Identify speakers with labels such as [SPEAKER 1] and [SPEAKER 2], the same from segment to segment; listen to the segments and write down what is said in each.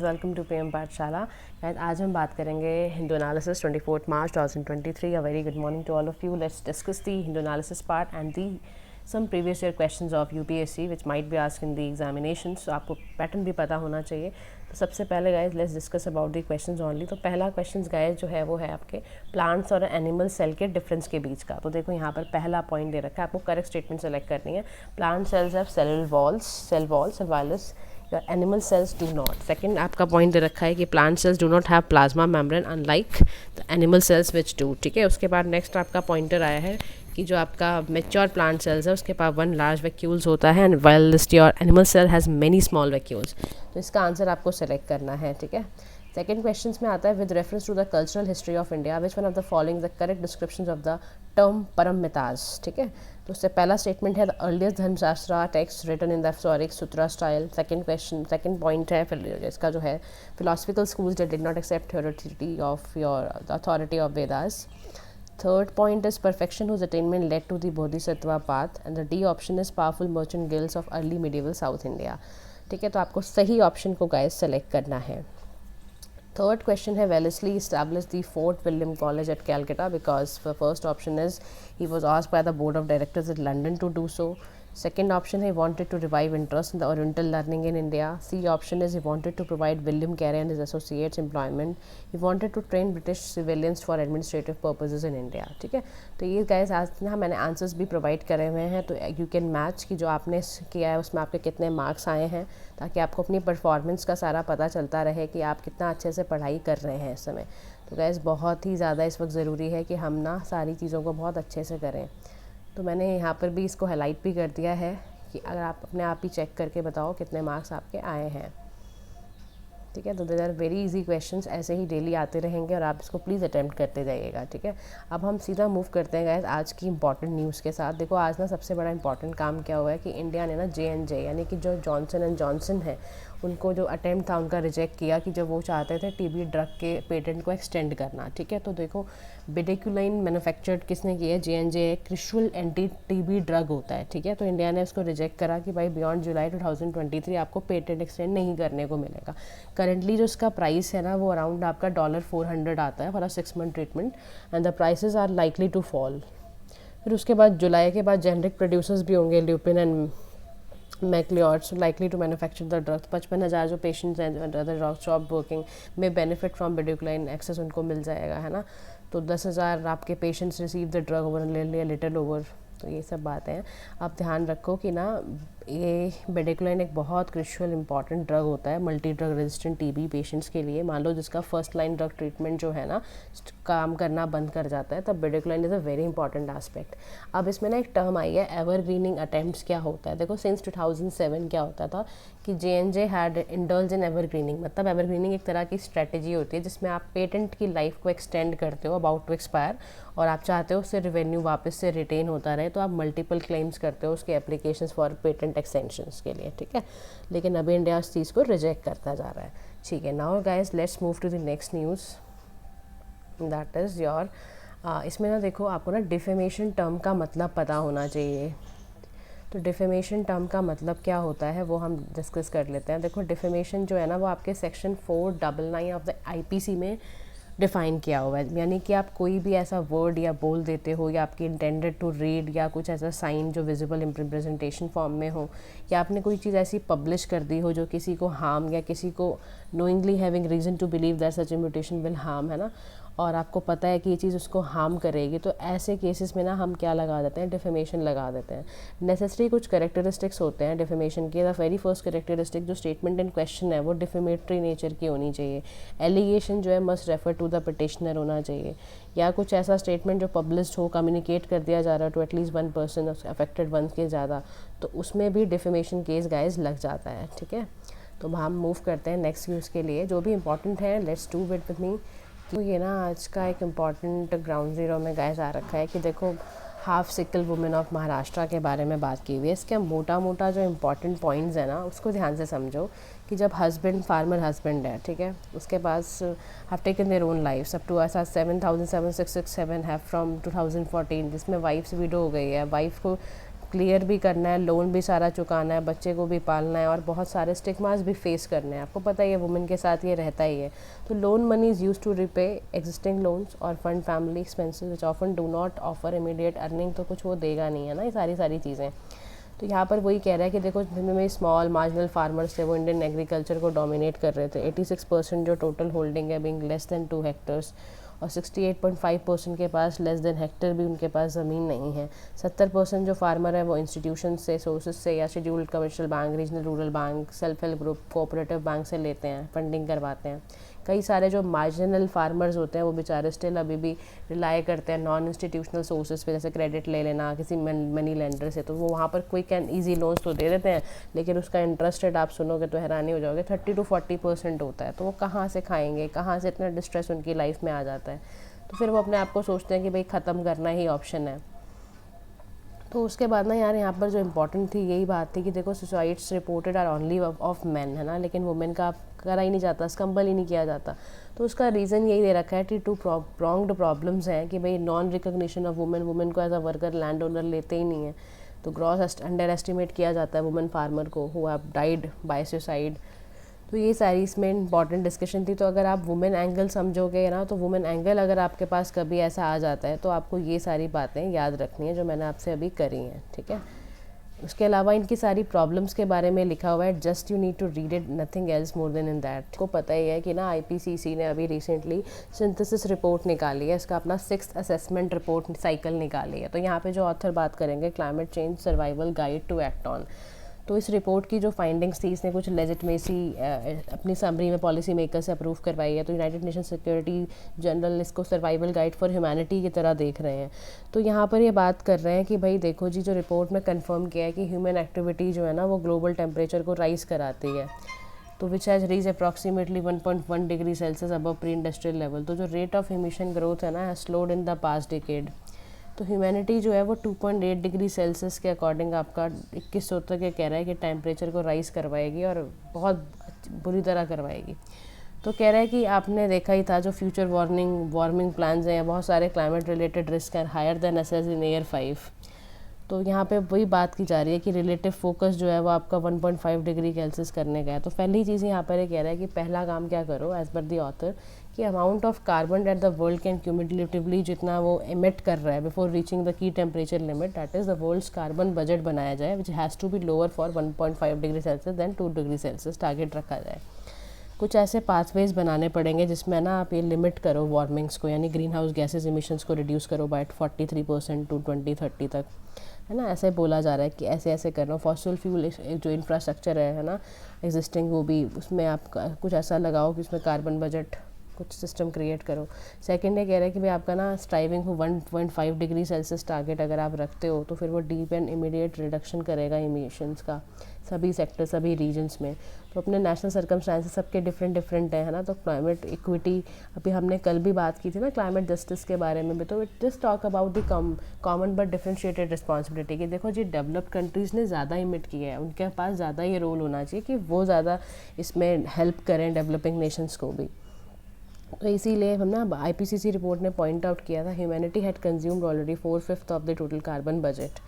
[SPEAKER 1] Welcome to PM पाठशाला। आज हम बात करेंगे Hindu analysis 24 March 2023। A very good morning to all of you. Let's discuss the Hindu analysis part and the some previous year questions of UPSC which might be asked in the examination. So आपको pattern भी पता होना चाहिए। तो सबसे पहले guys let's discuss about the questions only. तो पहला क्वेश्चन गाइज जो है वो है आपके प्लांट्स और एनिमल सेल के डिफरेंस के बीच का। तो देखो यहाँ पर पहला पॉइंट दे रखा है, आपको करेक्ट स्टेटमेंट सेलेक्ट करनी है। Plant cells have cell walls whereas your animal cells do not। Second आपका पॉइंट दे रखा है कि plant cells do not have plasma membrane unlike the animal cells which do. ठीक है, उसके बाद नेक्स्ट आपका पॉइंटर आया है कि जो आपका मेच्योर प्लांट सेल्स है उसके पास वन लार्ज वैक्यूल्स होता है and while your animal cell has many small vacuoles. तो इसका आंसर आपको सेलेक्ट करना है। ठीक है, सेकेंड क्वेश्चन में आता है with reference to the cultural history of India which one of the following the correct description of the term paramitas. ठीक है, तो उससे पहला स्टेटमेंट है the earliest Dharmashastra text written in the Sautrik sutra style. Second point है इसका जो है philosophical schools that did not accept authority of Vedas. Third point is perfection whose attainment led to the Bodhisattva path, and the D option is powerful merchant guilds of early medieval South India। ठीक है, तो आपको सही option को guys select करना है। Third question है Wellesley established the Fort William College at Calcutta because the first option is he was asked by the board of directors at London to do so। Second option he wanted to revive interest in the Oriental learning in India। C option is he wanted to provide William Carey and his associates employment। He wanted to train British civilians for administrative purposes in India। ठीक है, तो ये guys आज ना मैंने answers भी provide करे हुए हैं, तो यू कैन मैच कि जो आपने किया है उसमें आपके कितने मार्क्स आए हैं, ताकि आपको अपनी परफॉर्मेंस का सारा पता चलता रहे कि आप कितना अच्छे से पढ़ाई कर रहे हैं इस समय। तो गाइस बहुत ही ज़्यादा इस वक्त ज़रूरी है कि हम ना सारी चीज़ों को बहुत अच्छे से करें। तो मैंने यहाँ पर भी इसको हाईलाइट भी कर दिया है कि अगर आप अपने आप ही चेक करके बताओ कितने मार्क्स आपके आए हैं। ठीक है, तो there are very easy questions, ऐसे ही डेली आते रहेंगे और आप इसको प्लीज़ अटेम्प्ट करते जाइएगा। ठीक है, अब हम सीधा मूव करते हैं गाइस आज की इंपॉर्टेंट न्यूज़ के साथ। देखो आज ना सबसे बड़ा इंपॉर्टेंट काम क्या हुआ है कि इंडिया ने ना J&J यानी कि जो जॉनसन एंड जॉनसन है उनको जो अटेम्प्ट था उनका रिजेक्ट किया कि जब वो चाहते थे टीबी ड्रग के पेटेंट को एक्सटेंड करना। ठीक है, तो देखो बेडेक्यूलाइन मैन्युफैक्चर्ड किसने की है? J&J एक क्रिशुअल एंटी टीबी ड्रग होता है। ठीक है, तो इंडिया ने उसको रिजेक्ट करा कि भाई बियॉन्ड जुलाई 2023 आपको पेटेंट एक्सटेंड नहीं करने को मिलेगा। करेंटली जो इसका प्राइस है ना वो अराउंड आपका $400 आता है for a 6 month treatment and the prices are likely to fall. फिर उसके बाद जुलाई के बाद जेनरिक प्रोड्यूसर्स भी होंगे, Lupin and Macleods likely to manufacture the drug. 55,000 जो पेशेंट्स हैं अदर जॉब वर्किंग में बेनिफिट फ्रॉम बेड्यूक्लाइन एक्सेस उनको मिल जाएगा, है ना। तो 10,000 आपके patients receive the drug over little over. तो ये सब बातें हैं, आप ध्यान रखो कि ना ये बेडेक्लाइन एक बहुत क्रिशुअल इंपॉर्टेंट ड्रग होता है multi drug resistant TB patients के लिए। मान लो जिसका फर्स्ट लाइन ड्रग ट्रीटमेंट जो है ना काम करना बंद कर जाता है, तब bedaquiline is a very important aspect. अब इसमें ना एक टर्म आई है एवरग्रीनिंग अटेम्प्ट्स। क्या होता है? देखो सिंस 2007 क्या होता था कि J&J had indulge in evergreening. मतलब एवरग्रीनिंग एक तरह की स्ट्रेटेजी होती है जिसमें आप पेटेंट की लाइफ को एक्सटेंड करते हो अबाउट टू एक्सपायर और आप चाहते हो उससे रेवेन्यू वापस से रिटेन होता रहे, तो आप मल्टीपल क्लेम्स करते हो उसके एप्लीकेशंस फॉर पेटेंट एक्सटेंशंस के लिए। ठीक है, लेकिन अभी इंडिया उस चीज़ को रिजेक्ट करता जा रहा है। ठीक है, now guys let's move to the next news that is your इसमें ना देखो आपको ना डिफेमेशन टर्म का मतलब पता होना चाहिए। तो डिफेमेशन टर्म का मतलब क्या होता है वो हम डिस्कस कर लेते हैं। देखो डिफेमेशन जो है ना वो आपके सेक्शन 499 ऑफ द IPC में डिफ़ाइन किया हुआ है। यानी कि आप कोई भी ऐसा वर्ड या बोल देते हो या आपकी इंटेंडेड टू रीड या कुछ ऐसा साइन जो विजिबल रिप्रेजेंटेशन फॉर्म में हो, या आपने कोई चीज़ ऐसी पब्लिश कर दी हो जो किसी को हार्म या किसी को knowingly having reason to believe that such imputation will harm, है ना, और आपको पता है कि ये चीज़ उसको हार्म करेगी, तो ऐसे केसेस में ना हम क्या लगा देते हैं? डिफेमेशन लगा देते हैं। नेसेसरी कुछ करेक्टरिस्टिक्स होते हैं डिफेमेशन के। द वेरी फर्स्ट करेक्टरिस्टिक जो स्टेटमेंट इन क्वेश्चन है वो डिफेमेटरी नेचर की होनी चाहिए। एलिगेशन जो है must refer to the petitioner होना चाहिए, या कुछ ऐसा स्टेटमेंट जो पब्लिश हो, कम्युनिकेट कर दिया जा रहा है टू एटलीस्ट 1 person अफेक्टेड 1 के ज़्यादा, तो उसमें भी डिफेमेशन केस गाइस लग जाता है। ठीक है, तो हम मूव करते हैं नेक्स्ट न्यूज़ के लिए जो भी इंपॉर्टेंट है। Let's do it with me. तो ये ना आज का एक इम्पॉर्टेंट ग्राउंड ज़ीरो में गाइस आ रखा है कि देखो half sickle women of Maharashtra के बारे में बात की हुई है। इसके मोटा मोटा जो इम्पॉर्टेंट पॉइंट्स है ना उसको ध्यान से समझो कि जब हस्बैंड फार्मर हस्बैंड है, ठीक है, उसके पास have taken their own life up to ऐसा 7,7667 हैव फ्रॉम 2014, जिसमें वाइफ विडो हो गई है। वाइफ को क्लियर भी करना है, लोन भी सारा चुकाना है, बच्चे को भी पालना है और बहुत सारे स्टिग्मास भी फेस करने हैं। आपको पता ही है वुमेन के साथ ये रहता ही है। तो loan money is use to repay existing loans और fund family expenses which often do not offer immediate earning. तो कुछ वो देगा नहीं है ना, ये सारी चीज़ें। तो यहाँ पर वही कह रहा है कि देखो जिनमें में स्मॉल मार्जिनल फार्मर्स थे वो इंडियन एग्रीकल्चर को डोमिनेट कर रहे थे। 86% जो टोटल होल्डिंग है बिंग लेस देन 2 हेक्टर्स, और 68.5% के पास लेस देन हेक्टर भी उनके पास ज़मीन नहीं है। 70% जो फार्मर है वो इंस्टीट्यूशन से, सोर्सेज से या scheduled commercial bank, regional rural bank, self help group, cooperative bank से लेते हैं, फंडिंग करवाते हैं। कई सारे जो मार्जिनल फार्मर्स होते हैं वो बेचारे स्टिल अभी भी रिलाई करते हैं नॉन इंस्टीट्यूशनल सोर्सेज पे, जैसे क्रेडिट ले लेना किसी मनी लेंडर से। तो वो वहाँ पर क्विक एंड ईजी लोन्स तो दे देते हैं, लेकिन उसका इंटरेस्ट रेट आप सुनोगे तो हैरानी हो जाओगे, 30 to 40% होता है। तो वो कहाँ से खाएंगे, कहाँ से इतना डिस्ट्रेस उनकी लाइफ में आ जाता है। तो फिर वो अपने आप को सोचते हैं कि भाई ख़त्म करना ही ऑप्शन है। तो उसके बाद ना यार यहाँ पर जो इम्पोर्टेंट थी यही बात थी कि देखो suicides reported are only of man, है ना, लेकिन वुमेन का करा ही नहीं जाता, स्कम्बल ही नहीं किया जाता। तो उसका रीज़न यही दे रखा है कि 2 प्रॉन्ग्ड प्रॉब्लम्स हैं कि भाई नॉन रिकग्निशन ऑफ वुमेन को as a worker land owner लेते ही नहीं है। तो ग्रॉस अंडर एस्टिमेट किया जाता है वुमेन फार्मर को who have died by suicide. तो ये सारी इसमें इंपॉर्टेंट डिस्कशन थी। तो अगर आप वुमेन एंगल समझोगे ना, तो वुमेन एंगल अगर आपके पास कभी ऐसा आ जाता है तो आपको ये सारी बातें याद रखनी है जो मैंने आपसे अभी करी हैं, ठीक है। उसके अलावा इनकी सारी प्रॉब्लम्स के बारे में लिखा हुआ है, just you need to read it, nothing else more than in that. को पता ही है कि ना IPCC ने अभी रिसेंटली सिंथेसिस रिपोर्ट निकाली है, इसका अपना 6th असेसमेंट रिपोर्ट साइकिल निकाली है। तो यहाँ पे जो ऑथर बात करेंगे climate change survival guide to act on. तो इस रिपोर्ट की जो फाइंडिंग्स थी इसने कुछ लेजिटमेसी अपनी समरी में पॉलिसी मेकर से अप्रूव करवाई है। तो यूनाइटेड नेशन सिक्योरिटी जनरल इसको सर्वाइवल गाइड फॉर ह्यूमैनिटी की तरह देख रहे हैं। तो यहाँ पर ये बात कर रहे हैं कि भाई देखो जी, जो रिपोर्ट में कंफर्म किया है कि ह्यूमन एक्टिविटी जो है ना वो ग्लोबल टेम्परेचर को राइज कराती है। तो which has rise approximately 1.1 degree Celsius above pre industrial level. तो जो रेट ऑफ एमिशन ग्रोथ है ना has slowed in the past decade. तो ह्यूमैनिटी जो है वो 2.8 डिग्री सेल्सियस के अकॉर्डिंग आपका 2100 तक ये कह रहा है कि टेम्परेचर को राइज़ करवाएगी और बहुत बुरी तरह करवाएगी। तो कह रहा है कि आपने देखा ही था जो फ्यूचर वार्मिंग प्लान्स हैं, बहुत सारे क्लाइमेट रिलेटेड रिस्क हैं हायर देन एसेस इन ईयर 5। तो यहाँ पे वही बात की जा रही है कि रिलेटिव फोकस जो है वो आपका 1.5 डिग्री सेल्सियस करने का है। तो पहली चीज़ यहाँ पर ये कह रहा है कि पहला काम क्या करो एज पर द ऑथर कि amount of carbon that the world can cumulatively जितना वो एमिट कर रहा है before reaching the key temperature limit, that is the world's carbon budget बनाया जाए which has to be lower for 1.5 degree Celsius than 2 degree Celsius target रखा जाए। कुछ ऐसे पाथवेज बनाने पड़ेंगे जिसमें ना आप ये लिमिट करो वार्मिंग्स को, यानी ग्रीन हाउस गैसेज इमिशंस को रिड्यूस करो बाय 43% टू 2030 तक, है ना। ऐसे बोला जा रहा है कि ऐसे ऐसे करना। फॉसिल फ्यूल जो इंफ्रास्ट्रक्चर है ना एग्जिस्टिंग, वो भी उसमें आप कुछ ऐसा लगाओ कि उसमें कार्बन बजट कुछ सिस्टम क्रिएट करो। सेकंड ये कह रहा है कि भाई आपका ना स्ट्राइविंग हो 1.5 डिग्री सेल्सियस टारगेट अगर आप रखते हो तो फिर वो डीप एंड इमीडिएट रिडक्शन करेगा इमिशंस का सभी सेक्टर सभी रीजन्स में। तो अपने नेशनल सर्कमस्टांसेस सबके डिफरेंट है ना। तो क्लाइमेट इक्विटी, अभी हमने कल भी बात की थी ना क्लाइमेट जस्टिस के बारे में भी, तो it just talk about the common but differentiated responsibility कि देखो जी डेवलप्ड कंट्रीज़ ने ज़्यादा इमिट किया है, उनके पास ज़्यादा ये रोल होना चाहिए कि वो ज़्यादा इसमें हेल्प करें डेवलपिंग नेशंस को भी। तो इसीलिए हम ना IPCC रिपोर्ट ने पॉइंट आउट किया था humanity had consumed already 4/5 of the total carbon budget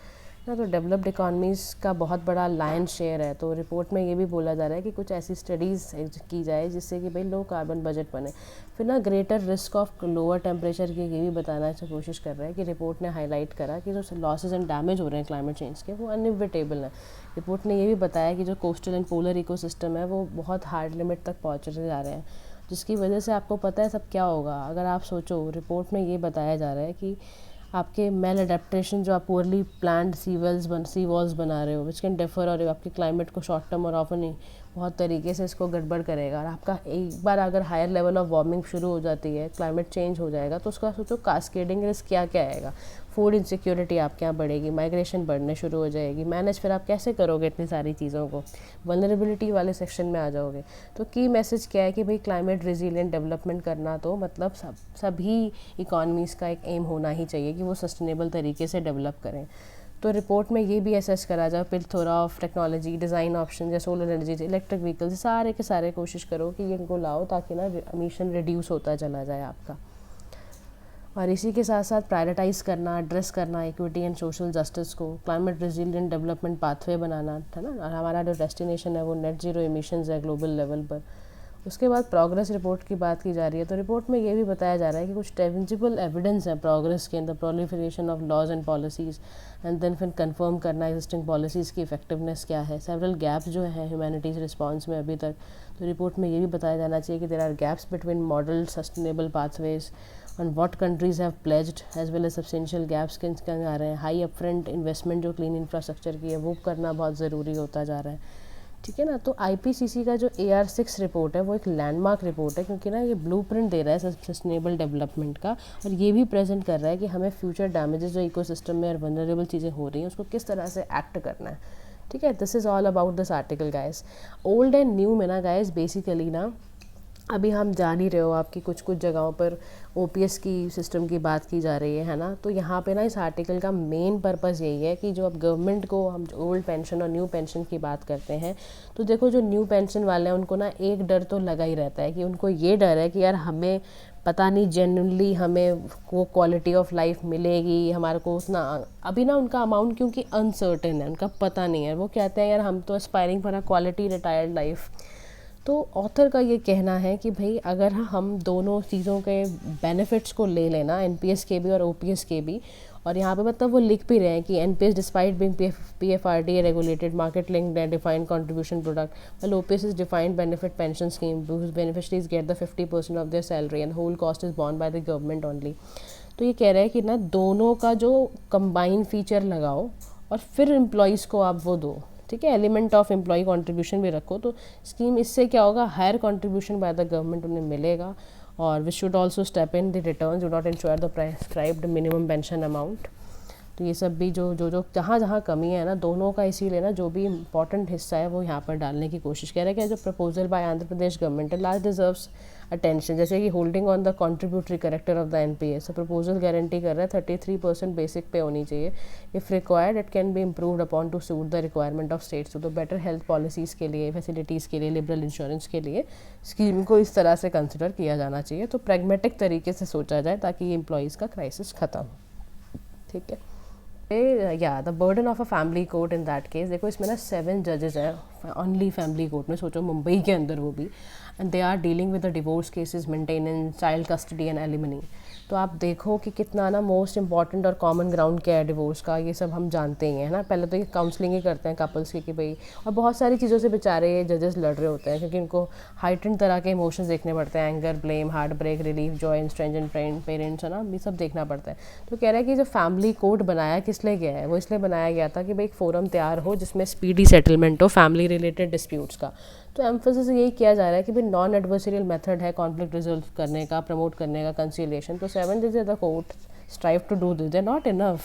[SPEAKER 1] ना। तो डेवलप्ड इकॉनमीज़ का बहुत बड़ा लायन शेयर है। तो रिपोर्ट में ये भी बोला जा रहा है कि कुछ ऐसी स्टडीज़ की जाए जिससे कि भाई लो कार्बन बजट बने। फिर ना greater risk of lower temperature की ये भी बताना की कोशिश कर रहा है कि रिपोर्ट ने हाईलाइट करा कि जो लॉसेज एंड डैमेज हो रहे हैं क्लाइमेट चेंज के वो अनएविटेबल हैं। रिपोर्ट ने ये भी बताया कि जो कोस्टल एंड पोलर इकोसिस्टम है वो बहुत हार्ड लिमिट तक पहुँचते जा रहे हैं, जिसकी वजह से आपको पता है सब क्या होगा। अगर आप सोचो, रिपोर्ट में ये बताया जा रहा है कि आपके मेल अडेप्टेशन जो आप पुअरली प्लान्ड सी वॉल्स बना रहे हो विच कैन डिफर, और आपके क्लाइमेट को शॉर्ट टर्म और ऑफन ही बहुत तरीके से इसको गड़बड़ करेगा। और आपका एक बार अगर हायर लेवल ऑफ वार्मिंग शुरू हो जाती है, क्लाइमेट चेंज हो जाएगा, तो उसका सोचो कास्केडिंग रिस्क क्या क्या आएगा। फूड इनसिक्योरिटी आपके यहाँ बढ़ेगी, माइग्रेशन बढ़ने शुरू हो जाएगी, मैनेज फिर आप कैसे करोगे इतनी सारी चीज़ों को, वल्नरेबिलिटी वाले सेक्शन में आ जाओगे। तो की मैसेज क्या है कि भाई क्लाइमेट रिजिलियंट डेवलपमेंट करना तो मतलब सभी इकॉनमीज़ का एक एम होना ही चाहिए कि वो सस्टेनेबल तरीके से डेवलप करें। तो रिपोर्ट में ये भी असेस करा जाए पिलथोरा ऑफ टेक्नोलॉजी डिज़ाइन ऑप्शन जैसे सोलर एनर्जी, इलेक्ट्रिक व्हीकल्स, सारे के सारे कोशिश करो कि इनको लाओ ताकि ना एमिशन रिड्यूस होता चला जाए आपका। और इसी के साथ साथ प्रायोरिटाइज करना, एड्रेस करना इक्विटी एंड सोशल जस्टिस को, क्लाइमेट रेजिलिएंट डेवलपमेंट पाथवे बनाना, है ना। और हमारा जो डेस्टिनेशन है वो नेट ज़ीरो एमिशंस है ग्लोबल लेवल पर। उसके बाद प्रोग्रेस रिपोर्ट की बात की जा रही है, तो रिपोर्ट में ये भी बताया जा रहा है कि कुछ टेंजिबल एविडेंस है प्रोग्रेस के, in the proliferation of laws and policies, and then फिर कंफर्म करना एग्जिस्टिंग पॉलिसीज़ की इफेक्टिवनेस क्या है। सेवरल गैप्स जो हैं ह्यूमैनिटीज़ रिस्पॉन्स में अभी तक, तो रिपोर्ट में ये भी बताया जाना चाहिए कि there are gaps between model sustainable pathways on what countries have pledged as well as substantial gaps किन आ रहे हैं। हाई अपफ्रंट इन्वेस्टमेंट जो क्लीन इंफ्रास्ट्रक्चर की है वो करना बहुत ज़रूरी होता जा रहा है, ठीक है ना। तो IPCC का जो AR6 रिपोर्ट है वो एक लैंडमार्क रिपोर्ट है, क्योंकि ना ये ब्लूप्रिंट दे रहा है सस्टेनेबल डेवलपमेंट का, और ये भी प्रेजेंट कर रहा है कि हमें फ्यूचर डैमेजेस जो इकोसिस्टम में और वनरेबल चीज़ें हो रही हैं उसको किस तरह से एक्ट करना है, ठीक है। This is all about this article guys. Old and new में ना गाइस बेसिकली ना अभी हम जान ही रहे हो आपकी कुछ कुछ जगहों पर OPS की सिस्टम की बात की जा रही है ना। तो यहाँ पे ना इस आर्टिकल का मेन पर्पस यही है कि जो अब गवर्नमेंट को हम ओल्ड पेंशन और न्यू पेंशन की बात करते हैं, तो देखो जो न्यू पेंशन वाले हैं उनको ना एक डर तो लगा ही रहता है कि उनको ये डर है कि यार हमें पता नहीं जेन्युइनली हमें वो क्वालिटी ऑफ लाइफ मिलेगी, हमारे को उतना अभी ना उनका अमाउंट क्योंकि अनसर्टेन है, उनका पता नहीं है। वो कहते हैं यार हम तो aspiring for a quality retired life. तो ऑथर का ये कहना है कि भाई अगर हम दोनों चीज़ों के बेनिफिट्स को ले लेना, NPS के भी और OPS के भी, और यहाँ पे मतलब वो लिख भी रहे हैं कि NPS despite being PFRDA regulated market linked and defined contribution product, well OPS is defined benefit pension scheme whose beneficiaries get the 50% of their salary and whole cost is borne by the government only. तो ये कह रहे हैं कि ना दोनों का जो कंबाइन फीचर लगाओ और फिर एम्प्लॉयज़ को आप वो दो, ठीक है। एलिमेंट ऑफ एम्प्लॉय कंट्रीब्यूशन भी रखो, तो स्कीम इससे क्या होगा, higher contribution by the government उन्हें मिलेगा, और which should also step in the return do not ensure the prescribed minimum pension amount. तो ये सब भी जो जो जो जहाँ जहाँ कमी है ना दोनों का, इसीलिए ना जो भी इंपॉर्टेंट हिस्सा है वो यहाँ पर डालने की कोशिश कर रहे हैं कि जो proposal bye Andhra Pradesh government है लास्ट डिजर्व्स अटेंशन, जैसे कि holding on the contributory character of the NPS। Proposal guarantee कर रहा है 33% बेसिक पे होनी चाहिए, if required it can be improved upon two suit the requirement of states. तो बेटर हेल्थ पॉलिसीज़ के लिए, फैसिलिटीज़ के लिए, लिबरल इंश्योरेंस के लिए स्कीम को इस तरह से कंसिडर किया जाना चाहिए। तो प्रैग्मेटिक तरीके से सोचा जाए ताकि ये एम्प्लॉयज़ का क्राइसिस ख़त्म, ठीक है। या the burden of a family court in that case, देखो इसमें ना 7 जजेस हैं ओनली फैमिली कोर्ट में, सोचो मुंबई के अंदर वो भी, and they are dealing with the divorce cases, maintenance, child custody and alimony. तो आप देखो कि कितना ना मोस्ट इंपॉर्टेंट और कॉमन ग्राउंड क्या है डिवोर्स का, ये सब हम जानते ही हैं, है ना। पहले तो ये काउंसलिंग ही करते हैं कपल्स की कि भाई, और बहुत सारी चीज़ों से बेचारे ये जजेस लड़ रहे होते हैं क्योंकि उनको हाइटेंड तरह के इमोशंस देखने पड़ते हैं, anger, blame, heart break, relief, joy, strangers friend, parents, है ना, ये सब देखना पड़ता है। तो कह रहा है कि जो फैमिली कोर्ट बनाया किस लिए गया है, वो इसलिए बनाया गया था कि भाई एक फोरम तैयार हो जिसमें स्पीडी सेटलमेंट हो फैमिली रिलेटेड डिस्प्यूट्स का। तो एम्फोसिस यही किया जा रहा है कि भाई नॉन एडवर्सरियल मेथड है कॉन्फ्लिक्ट रिजोल्व करने का, प्रमोट करने का, कंसिलिएशन। तो 7 जजेस the court strive to do this, they are not enough,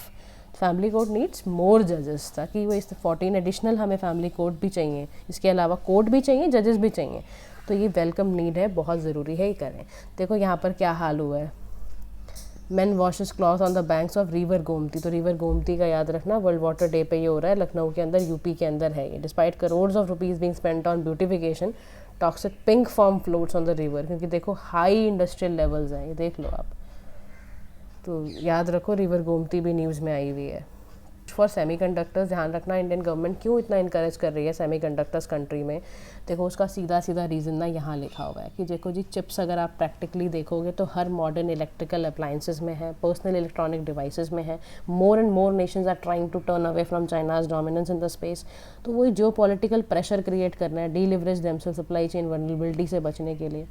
[SPEAKER 1] family court needs more जजेस, ताकि वो इस 14 एडिशनल हमें फैमिली कोर्ट भी चाहिए, इसके अलावा कोर्ट भी चाहिए, जजेस भी चाहिए। तो ये वेलकम नीड है, बहुत ज़रूरी है ये करें। देखो यहाँ पर क्या हाल हुआ है, man washes cloth on the banks of river Gomti. तो रिवर गोमती का याद रखना वर्ल्ड वाटर डे पे ये हो रहा है, लखनऊ के अंदर, यूपी के अंदर है ये। Despite crores of rupees being spent on beautification, toxic pink form floats on the river, क्योंकि देखो हाई इंडस्ट्रियल लेवल्स हैं, ये देख लो आप। तो याद रखो रिवर गोमती भी न्यूज़ में आई हुई है। फॉर सेमीकंडक्टर्स, ध्यान रखना इंडियन गवर्नमेंट क्यों इतना इंकरेज कर रही है सेमीकंडक्टर्स कंट्री में। देखो उसका सीधा सीधा रीज़न ना यहाँ लिखा हुआ है कि देखो जी, चिप्स अगर आप प्रैक्टिकली देखोगे तो हर मॉडर्न इलेक्ट्रिकल अप्लाइंसेस में है, पर्सनल इलेक्ट्रॉनिक डिवाइसेस में है। More and more nations are trying to turn away from China's dominance in the space. तो वही जो पॉलिटिकल प्रेशर क्रिएट करना है, deleverage themselves supply chain vulnerability से बचने के लिए।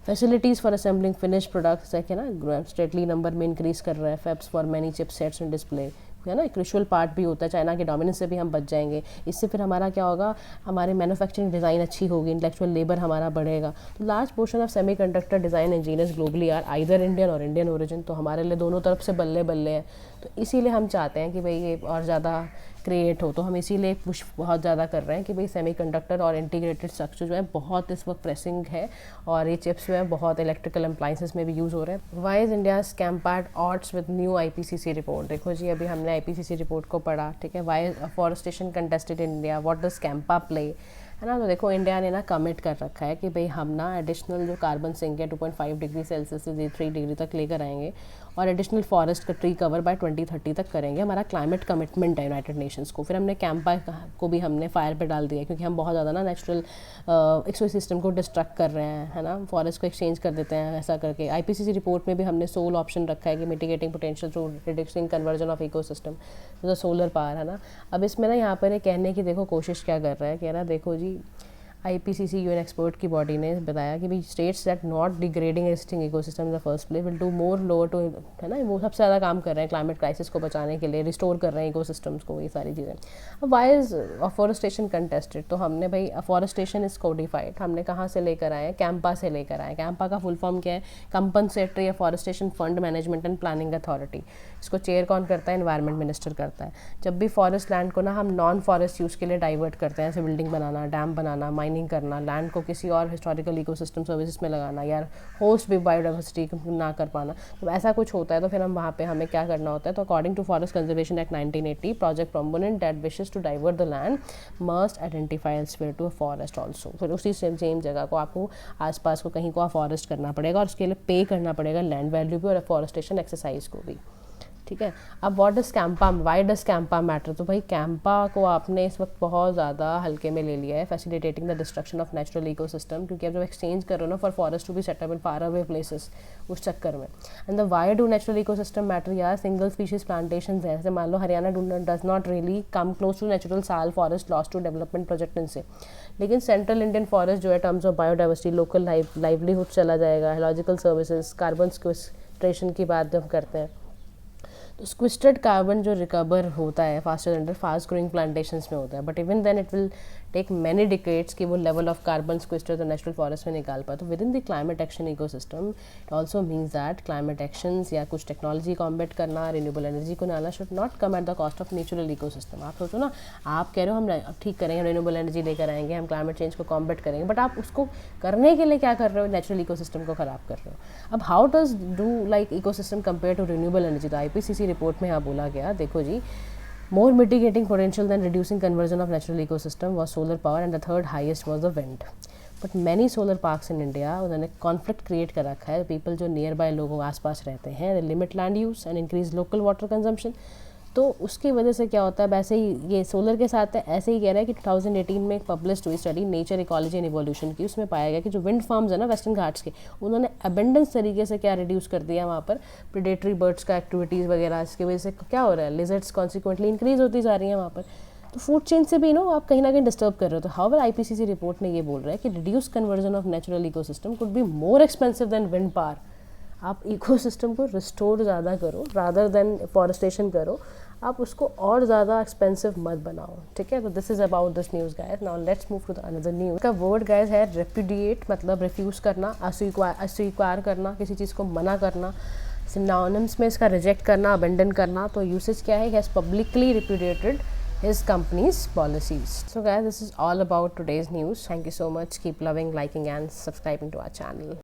[SPEAKER 1] Facilities for assembling finish products है कि ना, स्टेटली नंबर में इंक्रीज कर रहा है, fabs for many chip sets and display, है ना, एक क्रूशियल पार्ट भी होता है। चाइना के डोमिनेंस से भी हम बच जाएंगे, इससे फिर हमारा क्या होगा, हमारे मैन्युफैक्चरिंग डिज़ाइन अच्छी होगी, इंटेलेक्चुअल लेबर हमारा बढ़ेगा। तो large portion of semiconductor design engineers globally are either Indian or Indian origin. तो हमारे लिए दोनों तरफ से बल्ले बल्ले हैं। तो इसीलिए हम चाहते हैं कि भाई ये और ज़्यादा क्रिएट हो, तो हम इसीलिए पुश बहुत ज़्यादा कर रहे हैं कि भाई सेमीकंडक्टर और इंटीग्रेटेड स्ट्रक्चर जो है बहुत इस वक्त प्रेसिंग है, और ये चिप्स जो है बहुत इलेक्ट्रिकल अप्लाइंसेस में भी यूज़ हो रहे हैं। Why is India scampered odds with new IPCC report. देखो जी, अभी हमने IPCC रिपोर्ट को पढ़ा, ठीक है। Why afforestation contested in India, what does CAMPA play, है ना। तो देखो इंडिया ने ना कमिट कर रखा है कि भाई हम ना एडिशनल जो कार्बन सिंक है 2.5 डिग्री सेल्सियस से 3 डिग्री तक लेकर आएंगे और एडिशनल फॉरेस्ट का ट्री कवर बाय 2030 तक करेंगे। हमारा क्लाइमेट कमिटमेंट है यूनाइटेड नेशंस को। फिर हमने कैंपा को भी हमने फायर पे डाल दिया क्योंकि हम बहुत ज़्यादा ना नेचुरल इकोसिस्टम को डिस्ट्रक्ट कर रहे हैं, है ना, फॉरेस्ट को एक्सचेंज कर देते हैं ऐसा करके। आईपीसीसी रिपोर्ट में भी हमने सोल ऑप्शन रखा है कि mitigating potential through reducing conversion of ecosystem, तो सोलर पावर, है ना। अब इसमें ना यहाँ पर कहने की देखो कोशिश क्या कर रहा है, कह रहा है देखो जी आईपीसीसी यूएन एक्सपर्ट की बॉडी ने बताया कि भाई states that not degrading existing ecosystem in the first place will do more lower too, है ना, वो सबसे ज़्यादा काम कर रहे हैं क्लाइमेट क्राइसिस को बचाने के लिए, रिस्टोर कर रहे हैं इकोसिस्टम्स को, ये सारी चीज़ें। अब वाई इज़ अफॉरेस्टेशन कंटेस्टेड, तो हमने भाई अफॉरेस्टेशन इज़ कोडिफाइड, हमने कहाँ से लेकर आए हैं, कैंपा से लेकर आए। कैंपा का फुल फॉर्म क्या है, compensatory afforestation fund management and planning authority. इसको चेयर कौन करता है, एनवायरमेंट मिनिस्टर करता है। जब भी फॉरेस्ट लैंड को ना हम नॉन फॉरेस्ट यूज़ के लिए डाइवर्ट करते हैं, जैसे बिल्डिंग बनाना, डैम बनाना, माइनिंग करना, लैंड को किसी और हिस्टोरिकल इकोसिस्टम सर्विसेज में लगाना, या होस्ट भी बायोडाइवर्सिटी ना कर पाना, तो ऐसा कुछ होता है तो फिर हम वहाँ पे हमें क्या करना होता है। तो according to forest conservation act 1980, project proponent that wishes to divert the land must identify elsewhere to a forest also. फिर उसी सेम जगह को आपको आसपास को कहीं को फॉरेस्ट करना पड़ेगा और उसके लिए पे करना पड़ेगा लैंड वैल्यू भी और फॉरेस्टेशन एक्सरसाइज को भी, ठीक है। अब what does Campa, why does Campa matter, तो भाई कैंपा को आपने इस वक्त बहुत ज़्यादा हल्के में ले लिया है, facilitating the destruction of natural ecosystem, क्योंकि अब जब एक्सचेंज करो ना for forest to be set up in far away places, उस चक्कर में। And the why do natural ecosystem matter, यार सिंगल स्पीशीज प्लांटेशन है, जैसे मान लो Haryana does not really come close to natural sal forest loss to development project इनसे, लेकिन सेंट्रल इंडियन फॉरेस्ट जो है terms of biodiversity, local livelihood चला जाएगा, हेलॉजिकल सर्विसेज, कार्बन सिक्वेस्ट्रेशन की बात जब करते हैं तो स्क्विस्टेड कार्बन जो रिकवर होता है faster under fast growing plantations में होता है, but even then it will take many decades कि वो लेवल ऑफ कार्बन स्क्विस्टेड तो नेचुरल फॉरेस्ट में निकाल पाए। तो with in the climate action ecosystem it also means that climate actions या कुछ टेक्नोलॉजी कॉम्बेट करना, रिन्यूएबल एनर्जी को लाना should not come at the cost of natural ecosystem. आप सोचो ना, आप कह रहे हो हम ठीक करेंगे, रिन्यूएबल एनर्जी लेकर आएंगे, हम क्लाइमेट चेंज को कॉम्बेट करेंगे, बट आप उसको करने के लिए क्या कर रहे हो, नेचुरल इकोसिस्टम को ख़राब कर रहे हो। अब how does do like ecosystem compare to renewable energy, तो आईपीसीसी रिपोर्ट में यहाँ बोला गया, देखो जी, more mitigating potential than reducing conversion of natural ecosystem was solar power and the third highest was the wind. But many solar parks in India उन्होंने conflict create कर रखा है। people जो near by लोगों आसपास रहते हैं, they limit land use and increase local water consumption। तो उसकी वजह से क्या होता है, वैसे ही ये सोलर के साथ है, ऐसे ही कह रहा है कि 2018 में एक पब्लिश हुई study nature ecology and evolution की, उसमें पाया गया कि जो विंड फार्म्स है ना वेस्टर्न घाट्स के, उन्होंने अबेंडेंस तरीके से क्या रिड्यूस कर दिया वहाँ पर प्रेडेटरी बर्ड्स का एक्टिविटीज़ वगैरह, इसकी वजह से क्या हो रहा है, लिजर्ड्स कॉन्सिक्वेंटली इंक्रीज होती जा रही हैं वहाँ पर। तो फूड चेन से भी आप कहीं ना कहीं डिस्टर्ब कर रहे हो। तो हाउएवर आईपीसीसी रिपोर्ट में ये बोल रहा है कि reduce conversion of natural ecosystem could be more expensive than wind power. आप इकोसिस्टम को रिस्टोर ज़्यादा करो रादर देन फॉरेस्टेशन करो, आप उसको और ज़्यादा एक्सपेंसिव मत बनाओ, ठीक है। तो this is about this news guys. Now let's move to the another news. का वर्ड गाइस है रेपुडिएट, मतलब रिफ्यूज़ करना, अस्वीकार करना, किसी चीज़ को मना करना। सिनोनिम्स में इसका रिजेक्ट करना, अबेंडन करना। तो यूसेज क्या है, has publicly repudiated his company's policies. So guys, this is all about today's news. Thank you so much. Keep loving, liking and subscribing to our channel.